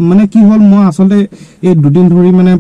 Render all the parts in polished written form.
মানে কি হল মই আসলে এই দুদিন ধৰি মানে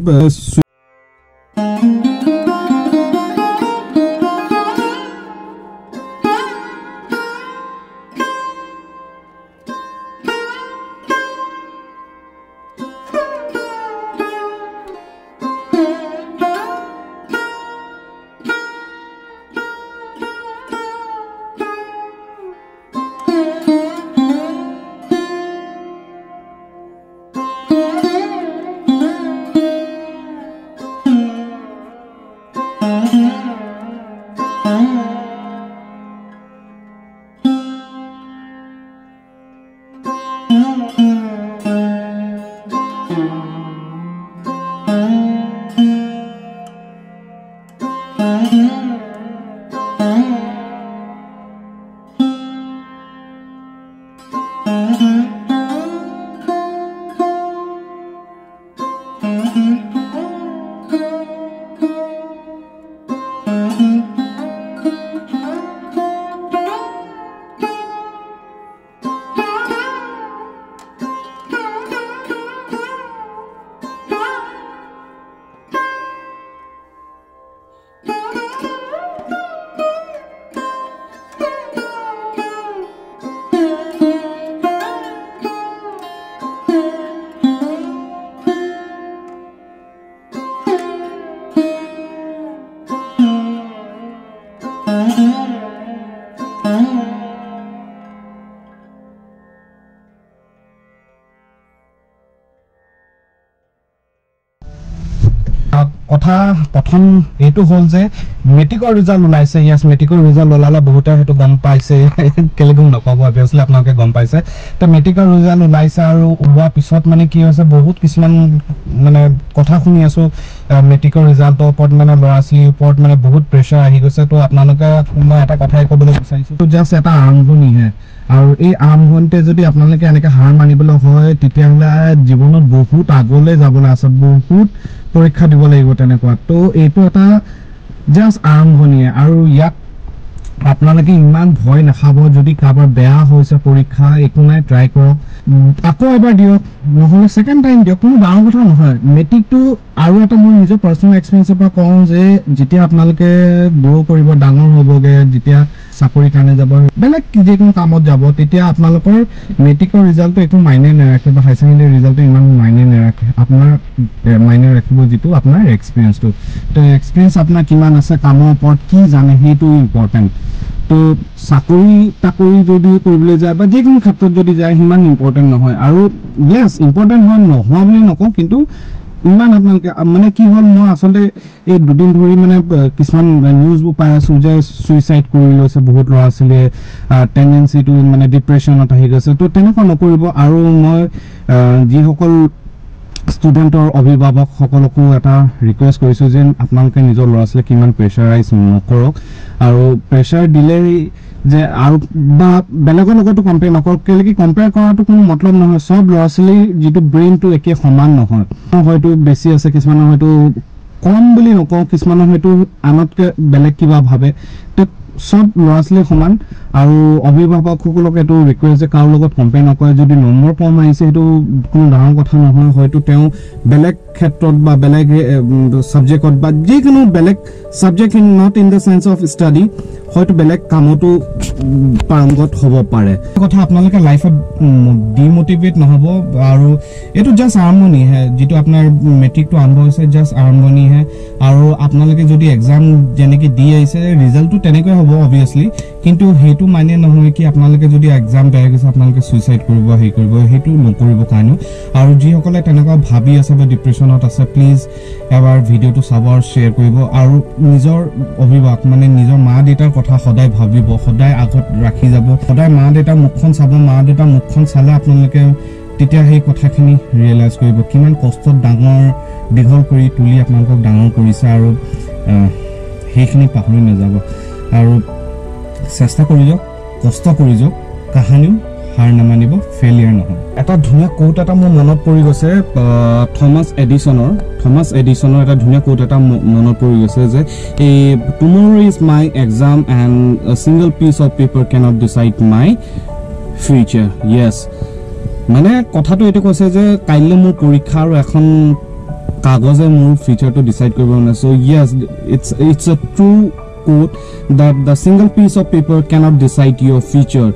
কথা প্ৰথম এটো হল যে মেট্ৰিকৰ ৰিজাল্ট ওলাইছে ইয়াস মেট্ৰিকৰ ৰিজাল্ট ওলালা বহুতে হেতু গম পাইছে কেলে গম নকব অবভিয়াসলি আপোনালোকে গম পাইছে তে মেট্ৰিকৰ ৰিজাল্ট ওলাইছে আৰু ওলোৱা পিছত মানে কি হৈছে বহুত কিছুমান মানে কথা শুনি আছো মেট্ৰিকৰ ৰিজাল্টৰ ওপৰত মানে লৰাছলিৰ ওপৰত মানে বহুত প্ৰেছাৰ আহি গৈছে তো আপোনালোকে মই এটা কথাই ক'বলৈ বিচাৰিছো তো জাস্ট এটা আৰম্ভণি হে আৰু এই আৰম্ভণিতে যদি আপোনালোকে এনেকৈ হাৰ মানিবলৈ হয় তেতিয়াহলে জীৱনত বহুত আগলৈ যাবলৈ আছে বহুত পৰীক্ষা দিব লাগিব তেনেকুৱা তো এইটো এটা জাস্ট আৰম্ভণি আৰু ইয়াক আপোনালোকে ইমান ভয় নাখাব যদি কাবাৰ বেয়া হৈছে পৰীক্ষা একো নাই ট্ৰাই কৰক আকৌ এবাৰ দিয়ক নহলে সেকেন্ড টাইম দিয়ক কোনো ডাঙৰ কথা নহয় মেট্ৰিকটো আৰু এটা মই নিজৰ পাৰ্সোনাল এক্সপেৰিয়েন্সৰ পৰা কওঁ যে যেতিয়া আপোনালোকে গ্ৰো কৰিব ডাঙৰ হ'বগে যেতিয়া চাকৰি কাৰণে যাব বেলেগ যিকোনো কামত যাব তেতিয়া আপোনালোকৰ মেট্ৰিকৰ ৰিজাল্টটো একো মাইনে নাৰাখে বা হাই সেকেন্ডাৰী ৰিজাল্টটো ইমান মাইনে নাৰাখে আপোনাৰ মাইনে ৰাখিব যিটো আপোনাৰ এক্সপেৰিয়েন্সটো তো এক্সপেৰিয়েন্স আপোনাৰ কিমান আছে কামৰ ওপৰত কি জানে সেইটো ইম্পৰ্টেন্ট তো চাকৰি যদি কৰিবলৈ যায় বা যিকোনো ক্ষেত্ৰত যদি যায় সিমান ইম্পৰ্টেন্ট নহয় আৰু ইয়েস ইম্পৰ্টেন্ট হয় নহয় বুলি নকওঁ কিন্তু ইমান আপোনালোকে মানে কি হল মই আসলে এই দুদিন ধৰি মানে কিছুমান নিউজবোৰ পাই আছো যে সুইসাইড কৰি লৈছে বহুত ল'ৰা-ছোৱালীয়ে টেন্ডেন্সি টু মানে ডিপ্ৰেছনত আহি গৈছে তো তেনেকুৱা নকৰিব আৰু মই যিসকল ষ্টুডেন্টৰ অভিভাৱক সকলকো এটা ৰিকুৱেষ্ট কৰিছো যে আপোনালোকে নিজৰ ল'ৰা-ছোৱালীক কিমান প্ৰেছাৰাইজ নকৰক আৰু প্ৰেছাৰ দিলে যে আৰু বা বেলেগৰ লগতো কম্পেয়াৰ নকৰক কেলে কি কম্পেয়াৰ কৰাটো কোনো মতলব নহয় সব ল'ৰা-ছোৱালীৰ যিটো ব্ৰেইনটো একে সমান নহয় হয়তো বেছি আছে কিছুমানৰ হয়তো কম বুলি নকওঁ কিছুমানৰ হয়তো আনতকে বেলেগ কিবা ভাবে সব ল'ৰা-ছোৱালী সমান আৰু অভিভাৱকসকলক এটো ৰিকুৱেষ্ট যে কাৰো লগত কম্পেয়াৰ নকৰে যদি নম্বৰ কম আহিছে সেইটো কোনো ডাঙৰ কথা নহয় হয়তো তেওঁ বেলেগ ক্ষেত্ৰত বা বেলেগ সাবজেক্টত বা যিকোনো বেলেগ subject in not in the sense of study হয়তো বেলেগ কামতো পাৰংগত হ'ব পাৰে কথা আপোনালোকে লাইফত ডিমোটিভেট নহব আৰু এটো জাস্ট আৰম্ভণি হে যেটো আপোনাৰ মেট্ৰিকটো আৰম্ভ হৈছে জাস্ট আৰম্ভণি হে আৰু আপোনালোকে যদি এক্সাম যেনেকৈ দি আহিছে ৰিজাল্টটো তেনেকৈ হ'ব অবভিয়াসলি কিন্তু হেতু মানে নহয় কি আপোনালোকে যদি এক্সাম বেয়া গৈছে আপোনালোকে সুইসাইড কৰিব হেতু নকৰিব কাৰণে আৰু যিসকলে তেনেকুৱা ভাবি আছে বা ডিপ্ৰেছনত আছে প্লিজ এবাৰ ভিডিওটো চাব আৰু শেয়াৰ কৰিব আৰু নিজৰ অভিভাৱক মানে নিজৰ মা দেউতাৰ কথা সদায় ভাবিব সদায় আগত ৰাখি যাব সদায় মা দেউতাৰ মুখখন চাব মা দেউতাৰ মুখখন চালে আপোনালোকে তেতিয়া সেই কথাখিনি ৰিয়েলাইজ কৰিব কিমান কষ্টত ডাঙৰ দীঘল কৰি তুলি আপোনালোকক ডাঙৰ কৰিছে আৰু সেইখিনি পাহৰি নাযাব আৰু চেষ্টা কৰি যাওক কষ্ট কৰি যাওক কাহানিও হাৰ নামানিব ফেলিয়াৰ নহয় এটা ধুনীয়া কোট এটা মোৰ মনত পৰি গৈছে থমাস এডিসনৰ এটা ধুনীয়া কোট এটা মনত পৰি গৈছে যে tomorrow is my exam and a single piece of paper cannot decide my future yes মানে কথাটো এইটো কৈছে যে কাইলৈ মোৰ পৰীক্ষা আৰু এখন কাগজে মোৰ ফিউচাৰটো ডিসাইড কৰিব না so yes it's a true quote that the single piece of paper cannot decide your future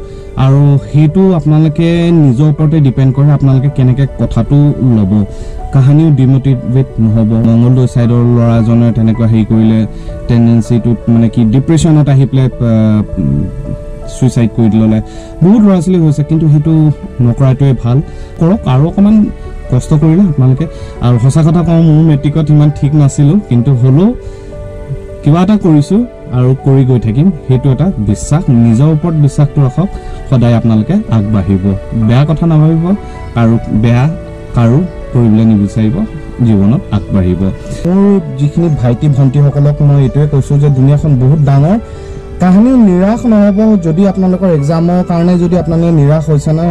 আৰু হেতু আপোনালোকে নিজৰ ওপৰতে ডিপেন্ড কৰে আপোনালোকে কেনেকৈ কথাটো লব কাহানিও ডিমোটিভেট নহব মংগলদৈ সাইডৰ লৰাজনে তেনেকৈ হেই কৰিলে টেন্ডেন্সিটো মানে কি ডিপ্ৰেছনত আহি প্লে সুইসাইড কৰি দিলে বহুত ল'ৰা-ছোৱালী হৈছে কিন্তু হেতু নকৰাটোৱে ভাল কৰক আৰু অকমান কষ্ট কৰিলে আপোনালোকে আৰু সঁচা কথা কওঁ মোৰ মেট্ৰিকত ইমান ঠিক নাছিল কিন্তু হলো কিবা এটা কৰিছো আৰু কৰি গৈ থাকিম হেতু এটা বিশ্বাস নিজৰ ওপৰত বিশ্বাসটো ৰাখক সদায় আপোনালোকে আগবাঢ়িব বেয়া কথা নাভাবিব আৰু বেয়া কাৰো কৰিবলৈ নিবিচাৰিব জীৱনত আগবাঢ়িব মোৰ যিখিনি ভাইটি ভন্টি সকলক মই এটোৱে কৈছো যে দুনিয়াখন বহুত ডাঙৰ কাহানি নিৰাশ নহব যদি আপোনালোকৰ এক্সামৰ কাৰণে যদি আপোনালোকে নিৰাশ হৈছে না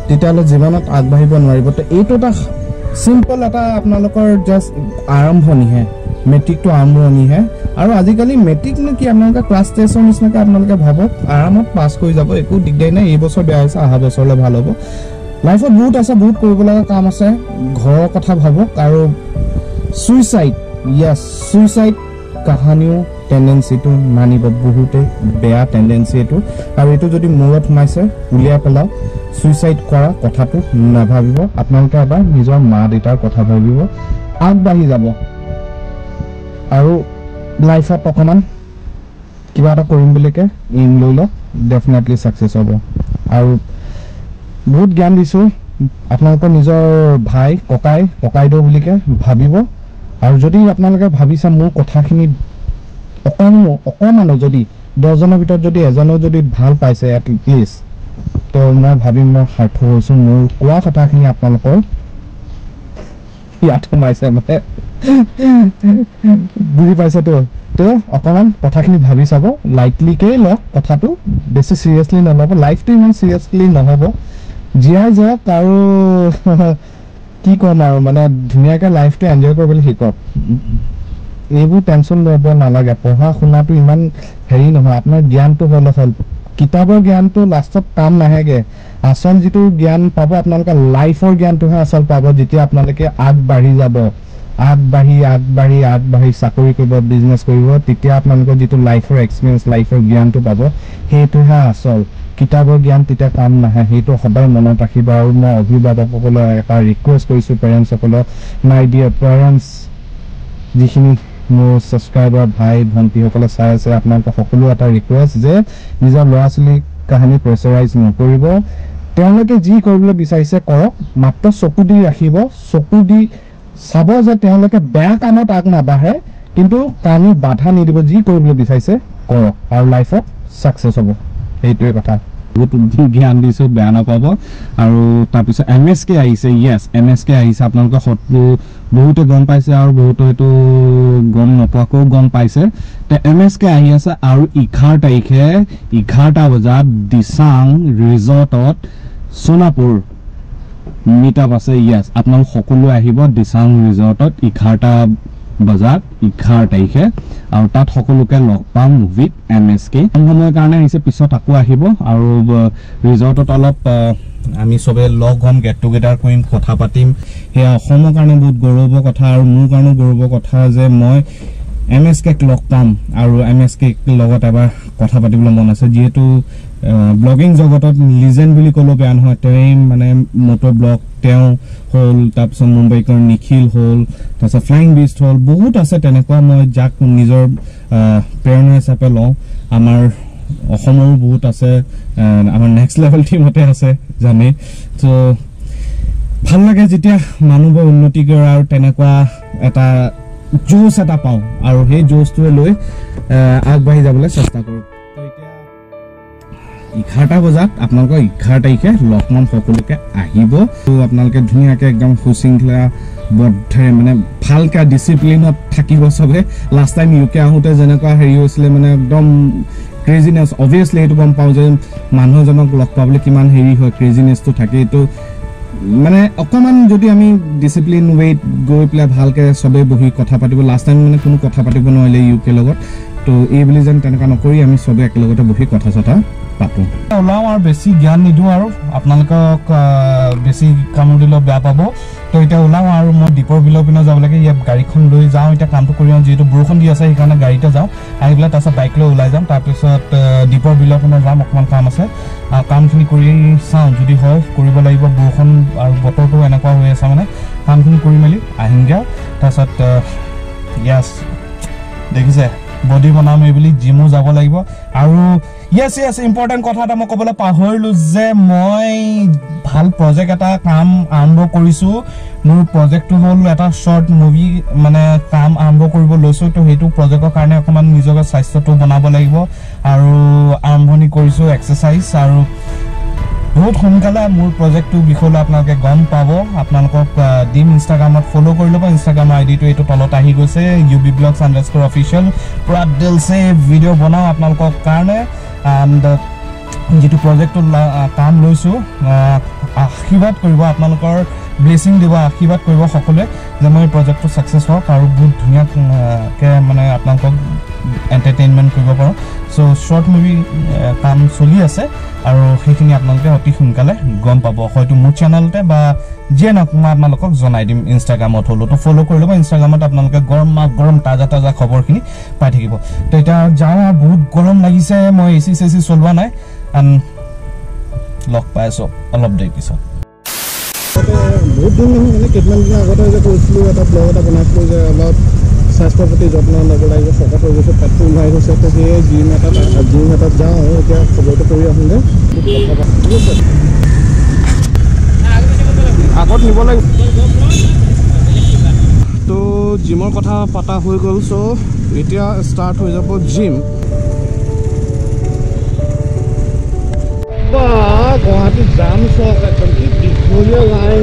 তেতিয়ালে জীৱনত আগবাঢ়িব নোৱাৰিব তো এইটো এটা সিম্পল এটা আপোনালোকৰ জাস্ট আৰম্ভণিহে মেট্ৰিকটো আৰম্ভণিহে আৰু আজিকালি মেট্ৰিক নে কি আপোনালোকে ক্লাছ টেষ্টৰ নিচিনাকৈ আপোনালোকে ভাবক আৰামত পাছ কৰি যাব একো দিগদাৰ নাই এই বছৰ বেয়া হৈছে অহা বছৰলৈ ভাল হ'ব লাইফত বহুত আছে বহুত কৰিব লগা কাম আছে ঘৰৰ কথা ভাবক আৰু সুইসাইড ইয়েস সুইসাইড কাহানিও টেন্ডেন্সিটো মানিব বহুতে বেয়া টেন্ডেন্সি এটো আৰু এটো যদি মূৰত সোমাইছে উলিয়াই পেলাও সুইসাইড কৰা কথাটো নাভাবিব আপোনালোকে এবাৰ নিজৰ মা দেউতাৰ কথা ভাবিব আগবাঢ়ি যাব আৰু লাইফত অকমান কিবা এটা কৰিম বুলিকে এইম লৈ লওক ডেফিনেটলি সাকসেস হ'ব আৰু বহুত জ্ঞান দিছো আপোনালোকৰ নিজৰ ভাই ককাইদেউ বুলিকে ভাবিব আৰু যদি আপোনালোকে ভাবিছে মোৰ কথাখিনি অকমানো যদি 10 জনৰ ভিতৰত যদি এজনো যদি ভাল পাইছে এট লিষ্ট তো মই ভাবিম মই সাৰ্থক হৈছো মোৰ কোৱা কথাখিনি আপোনালোকৰ ইয়াত সোমাইছে মানে বুজি পাইছে তো অকমান কথাখিনি ভাবি চাব লাইটলিকে লওক কথাটো বেছি সিৰিয়াসলি নলব লাইফটো ইমান সিৰিয়াসলি নহব জিয়াই যাওক আৰু কি কম আৰু মানে ধুনীয়াকৈ লাইফটো এনজয় কৰিবলৈ শিকক এইবোৰ টেনচন ল'ব নালাগে পঢ়া শুনাটো ইমান হেৰি নহয় আপোনাৰ জ্ঞানটো হ'ল কিতাপৰ জ্ঞানটো লাষ্টত কাম নাহেগে আসল যিটো জ্ঞান পাব আপোনালোকে লাইফৰ জ্ঞানটোহে আসল পাব যেতিয়া আপোনালোকে আগবাঢ়ি যাব আগবাঢ়ি চাকৰি কৰিব বিজনেছ কৰিব তেতিয়া আপোনালোকৰ যিটো লাইফৰ এক্সপিৰিয়েঞ্চ লাইফৰ জ্ঞানটো পাব সেইটোহে আসল কিতাপৰ জ্ঞান তেতিয়া কাম নাহে সেইটো সদায় মনত ৰাখিব আৰু মই অভিভাৱকসকলক এটা ৰিকুৱেষ্ট কৰিছোঁ পেৰেণ্টছসকলক মাই ডিয়াৰ পেৰেণ্টছ যিখিনি মোৰ ছাবস্ক্ৰাইবাৰ ভাই ভণ্টিসকলে চাই আছে আপোনালোকক সকলো এটা ৰিকুৱেষ্ট যে নিজৰ ল'ৰা ছোৱালীক কাহিনী প্ৰেছাৰাইজ নকৰিব তেওঁলোকে যি কৰিবলৈ বিচাৰিছে কৰক মাত্ৰ চকু দি ৰাখিব চকু দি চাব যে তেওঁলোকে বেয়া কামত আগ নাবাঢ়ে কিন্তু কানি বাধা নিদিব যি কৰিবলৈ বিচাৰিছে কৰক আৰু লাইফত সাকসেস হ'ব এইটোৱে কথা বহুত জ্ঞান দিছো বেয়া নাপাব আৰু তাৰপিছত MSK আহিছে ইয়েস MSK আহিছে আপোনালোকে বহুতে গম পাইছে আৰু বহুতে এইটো গম নপোৱাকো গম পাইছে তে MSK আহি আছে আৰু 11 তাৰিখে 11টা বজাত দিসাং ৰিজৰ্টত সোনাপুৰ মিটআপ আছে ইয়েস আপোনালোক সকলো আহিব দিসাং ৰিজৰ্টত 11টা বজাত 11 তাৰিখে আৰু তাত সকলোকে লগ পাম উইথ MSK সময়ৰ কাৰণে আহিছে পিছত আকৌ আহিব আৰু ৰিজৰ্টত অলপ আমি সবে লগ হম গেট টুগেদাৰ কৰিম কথা পাতিম হে অসমৰ কাৰণে বহুত গৌৰৱৰ কথা আৰু মোৰ কাৰণে গৌৰৱৰ কথা যে মই MSK লগ পাম আৰু MSK লগত এবাৰ কথা পাতিবলৈ মন আছে যেহেতু ব্লগিং জগতত লিজেন্ড বুলি ক'লো বেয়া নহয় তেই মানে মোটৰ ব্লগ তেও হল তাৰপিছত মুম্বাইকৰ নিখিল হল তাৰপিছত ফ্লাইং বিষ্ট হল বহুত আছে তেনেকুৱা মই যাক নিজৰ প্ৰেৰণা হিচাপে লওঁ আমাৰ অসমৰ বহুত আছে আমাৰ নেক্সট লেভেল টিমতে আছে জানে তো ভাল লাগে যেতিয়া মানুহবোৰ উন্নতি কৰে আৰু তেনেকুৱা এটা জোশ এটা পাওঁ আৰু সেই জোশটোৱে লৈ আগবাঢ়ি যাবলৈ চেষ্টা কৰোঁ 11টা বজাত আপোনালোকৰ 11 তাৰিখে লকমান সকলোকে আহিব তো আপোনালোকে ধুনীয়াকৈ একদম সুশৃংখলা বদ্ধৰে মানে ভালকা ডিসিপ্লিনত থাকিব সবে লাষ্ট টাইম ইউকে আহোতে যেনেকুৱা হেৰি হৈছিলে মানে একদম ক্ৰেজিনেছ অবভিয়াছলি এইটো গম পাওঁ যে মানুহজনক লগ পাবলৈ কিমান হেৰি হয় ক্ৰেজিনেছটো থাকে এইটো মানে অকমান যদি আমি ডিসিপ্লিন ৱেত গৈ প্লে ভালকে সবে বহি কথা পাতিব লাষ্ট টাইম মানে কোনো কথা পাতিব নোৱাৰিলে ইউকে লগত তো এই বুলি যেন তেনেকা নকৰি আমি সবে একলগতে বহি কথা চথা পাতো ওলাও আৰু বেছি জ্ঞান নিদিওঁ আৰু আপোনালোকক বেছি কামোৰ দিলেও বেয়া পাব তো এতিয়া ওলাও আৰু মই দীপৰ বিলৰ পিনে যাব লাগে ইয়াত গাড়ীখন লৈ যাওঁ এতিয়া কামটো কৰি যিহেতু বৰষুণ দি আছে সেইকাৰণে গাড়ীতে যাওঁ আহি পেলাই তাৰপিছত বাইক লৈ ওলাই যাম তাৰপিছত দীপৰ বিলৰ পিনে যাম অকণমান কাম আছে কামখিনি কৰি চাওঁ যদি হয় কৰিব লাগিব বৰষুণ আৰু বতৰটো এনেকুৱা হৈ আছে মানে কামখিনি কৰি মেলি আহিমগৈ তাৰপিছত ইয়াছ দেখিছে বডি বনাম এইবুলি জিমো যাব লাগিব আৰু yes ইম্পৰ্টেণ্ট কথা এটা মই ক'বলৈ পাহৰিলোঁ যে মই ভাল প্ৰজেক্ট এটা কাম আৰম্ভ কৰিছোঁ মোৰ প্ৰজেক্টটো হ'ল এটা শ্বৰ্ট মুভি মানে কাম আৰম্ভ কৰিব লৈছোঁ তো সেইটো প্ৰজেক্টৰ কাৰণে অকণমান নিজকে স্বাস্থ্যটো বনাব লাগিব আৰু আৰম্ভণি কৰিছোঁ এক্সাৰচাইজ আৰু বহুত সোনকালে মোৰ প্ৰজেক্টটো বিষয়লৈ আপোনালোকে গম পাব আপোনালোকক দিম ইনষ্টাগ্ৰামত ফ'ল' কৰি ল'ব ইনষ্টাগ্ৰামৰ আইডিটো এইটো তলত আহি গৈছে ubvlogs_official পুৰা দিলছে ভিডিঅ' বনাওঁ আপোনালোকৰ কাৰণে এণ্ড যিটো প্ৰজেক্টটো কাম লৈছোঁ আশীৰ্বাদ কৰিব আপোনালোকৰ ব্লেছিং দিব আশীৰ্বাদ কৰিব সকলোৱে যে মই প্ৰজেক্টটো ছাকচেছ হওক আৰু বহুত ধুনীয়াকৈ মানে আপোনালোকক এণ্টাৰটেইনমেণ্ট কৰিব পাৰোঁ চ' শ্বৰ্ট মুভি কাম চলি আছে আৰু সেইখিনি আপোনালোকে অতি সোনকালে গম পাব হয়তো মোৰ চেনেলতে বা যিয়ে নহওক মই আপোনালোকক জনাই দিম ইনষ্টাগ্ৰামত হ'লেও তো ফ'ল' কৰি ল'ব ইনষ্টাগ্ৰামত আপোনালোকে গৰম তাজা খবৰখিনি পাই থাকিব তো এতিয়া যাওঁ আৰু বহুত গৰম লাগিছে মই এচি চেচি চলোৱা নাই লগ পাই আছোঁ অলপ দেৰি পিছত বহুত দিন নহয় মানে কেইটামান দিনৰ আগতে যে কৈছিলোঁ এটা ব্লগ এটা বনাইছিলোঁ যে অলপ স্বাস্থ্যৰ প্ৰতি যত্ন ল'ব লাগিব শকত হৈ গৈছে পেটটো ওলাই গৈছে তো সেয়ে জিম এটাত যাওঁ এতিয়া খবৰটো কৰি আহোঁগৈ আগত নিব লাগিব তো জিমৰ কথা পতা হৈ গ'ল চ' এতিয়া ষ্টাৰ্ট হৈ যাব জিম বা গুৱাহাটীত যাম চক একদম কি দীঘলীয়া লাইন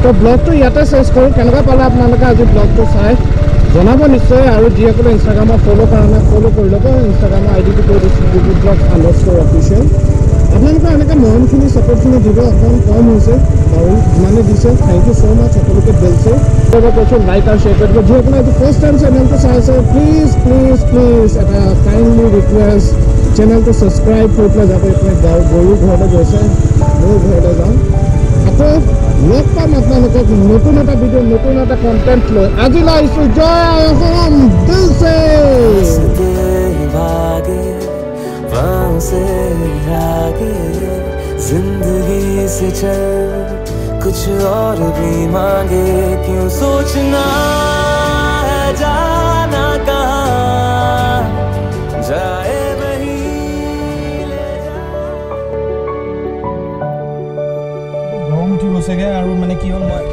তো ব্লগটো ইয়াতে চেঞ্জ কৰোঁ কেনেকুৱা পালে আপোনালোকে আজি ব্লগটো চাই জনাব নিশ্চয় আৰু যিসকলে ইনষ্টাগ্ৰামত ফ'ল' কৰা নাই ফ'ল' কৰি ল'ব ইনষ্টাগ্ৰামৰ আইডিটো কৈ দিছোঁ ubvlogs_official আপোনালোকে এনেকৈ মৰমখিনি ছাপৰ্টখিনি দিব অকণমান কম হৈছে বাৰু যিমানে দিছে থেংক ইউ ছ' মাছ সকলোকে দিলছে কৈছোঁ লাইক আৰু শ্বেয়াৰ কৰি দিব যিসকলে এইটো ফাৰ্ষ্ট টাইম চেনেলটো চাই আছে প্লিজ এটা কাইণ্ডলি ৰিকুৱেষ্ট চেনেলটো ছাবস্ক্ৰাইব কৰি পেলাই যাব এইপিনে গৰু ঘৰতে গৈছে মোৰ ঘৰতে যাওঁ আকৌ লগ পাম আপোনালোকক নতুন এটা ভিডিঅ' নতুন এটা কণ্টেণ্ট লৈ আজিলৈ আহিছোঁ জয় অসম দিলছে जिंदगी से चल कुछ और भी मांगे क्यों सोचना है जाना कहाँ जाए वही ले जा গৰম উঠি গৈছেগৈ আৰু মানে কি হ'ল মই